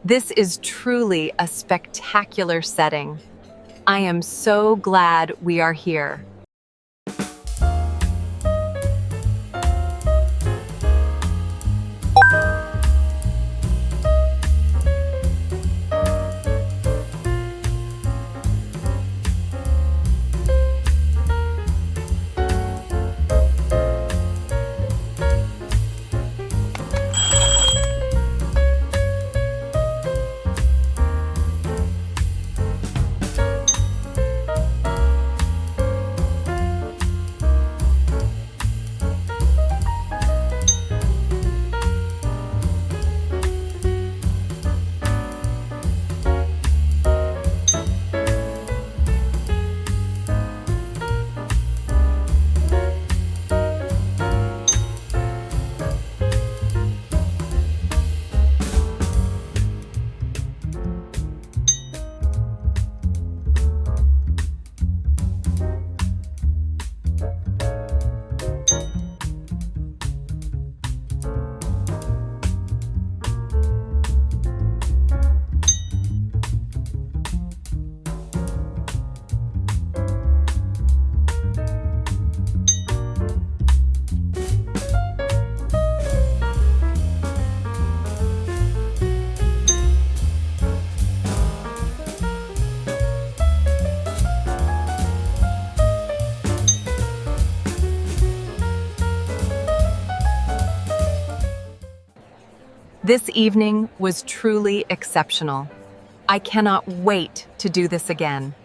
This is truly a spectacular setting. I am so glad we are here. This evening was truly exceptional. I cannot wait to do this again.